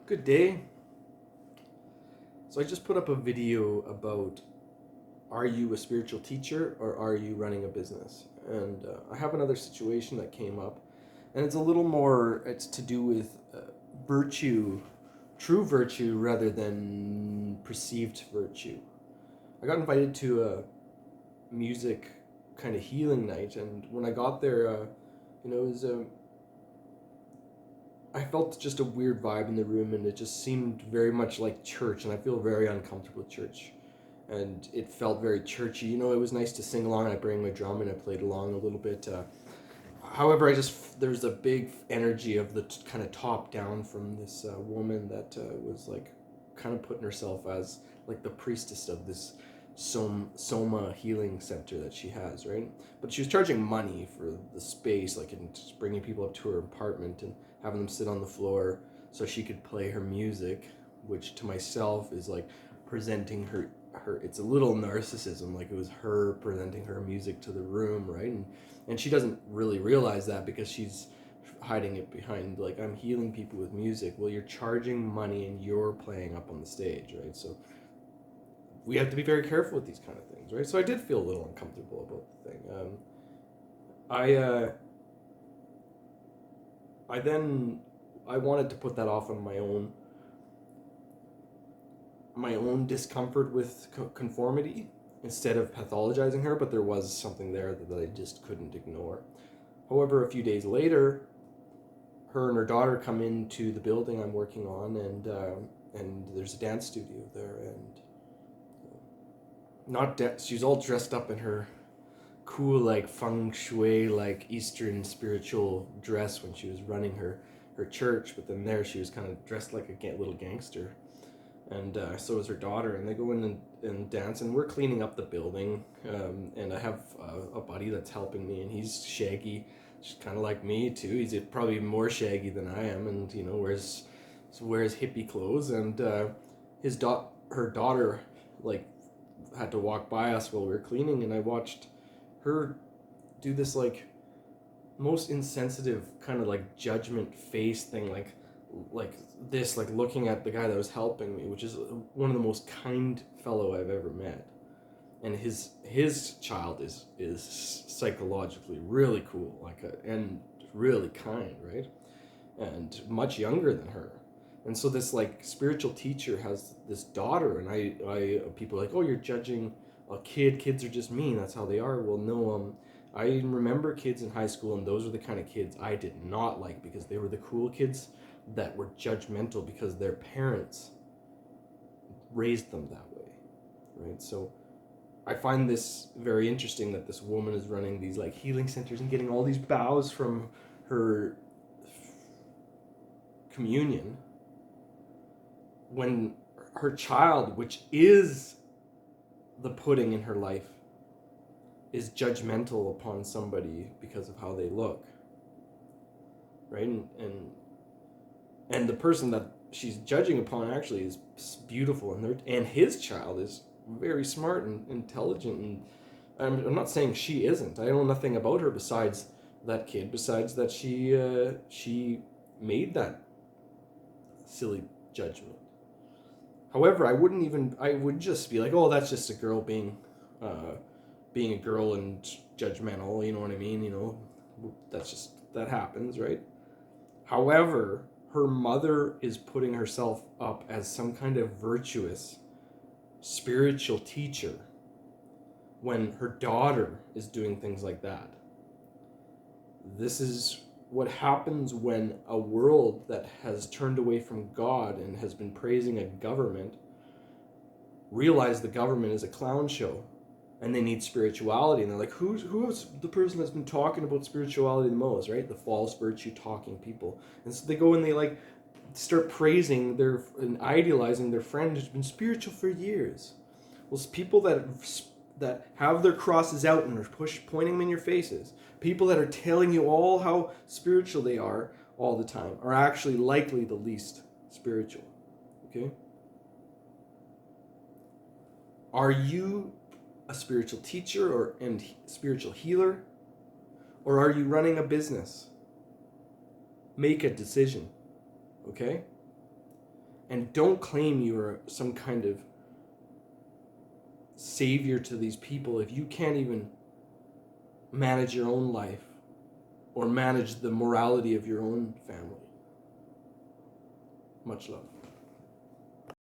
Good day. So I just put up a video about, are you a spiritual teacher or are you running a business? And I have another situation that came up, and it's a little more, it's to do with virtue, true virtue rather than perceived virtue. I got invited to a music kind of healing night, and when I got there, it was I felt just a weird vibe in the room, and it just seemed very much like church, and I feel very uncomfortable with church. And it felt very churchy. It was nice to sing along. I bring my drum and I played along a little bit. However, there's a big energy of the kind of top down from this woman that was like kind of putting herself as like the priestess of this Soma healing center that she has, right? But she was charging money for the space, like, and just bringing people up to her apartment and having them sit on the floor so she could play her music, which to myself is like presenting her. It's a little narcissism, like it was her presenting her music to the room, right? And she doesn't really realize that because she's hiding it behind, like, I'm healing people with music. Well, you're charging money and you're playing up on the stage, right? So we have to be very careful with these kind of things, right? So I did feel a little uncomfortable about the thing. I wanted to put that off on my own discomfort with conformity instead of pathologizing her, but there was something there that I just couldn't ignore. However, a few days later, her and her daughter come into the building I'm working on, and there's a dance studio there, and she's all dressed up in her cool, like, feng shui, like, Eastern spiritual dress when she was running her church, but then there she was kind of dressed like a little gangster. And so was her daughter, and they go in and dance, and we're cleaning up the building, and I have a buddy that's helping me, and he's shaggy, kind of like me too. He's probably more shaggy than I am, and wears hippie clothes, and her daughter, like, had to walk by us while we were cleaning, and I watched her do this, like, most insensitive kind of like judgment face thing, like this, like looking at the guy that was helping me, which is one of the most kind fellow I've ever met. And his child is psychologically really cool, and really kind, right? And much younger than her. And so this, like, spiritual teacher has this daughter, and I people are like, oh, you're judging a kid. Kids are just mean. That's how they are. Well, no. I remember kids in high school, and those were the kind of kids I did not like, because they were the cool kids that were judgmental because their parents raised them that way, right? So I find this very interesting that this woman is running these, like, healing centers and getting all these bows from her communion when her child, which is the pudding in her life, is judgmental upon somebody because of how they look, right? And the person that she's judging upon actually is beautiful, and his child is very smart and intelligent, and I'm not saying she isn't. I know nothing about her besides that kid, besides that she made that silly judgment. However, I would just be like, oh, that's just a girl being a girl and judgmental, you know what I mean? That happens, right? However, her mother is putting herself up as some kind of virtuous spiritual teacher when her daughter is doing things like that. This is what happens when a world that has turned away from God and has been praising a government realize the government is a clown show, and they need spirituality, and they're like, who's the person that's been talking about spirituality the most, right? The false virtue talking people. And so they go and they, like, start praising and idealizing their friend who's been spiritual for years. Well, it's people that have their crosses out and are pointing them in your faces, people that are telling you all how spiritual they are all the time, are actually likely the least spiritual. Okay? Are you a spiritual teacher and spiritual healer, or are you running a business? Make a decision. Okay? And don't claim you're some kind of savior to these people if you can't even manage your own life or manage the morality of your own family. Much love.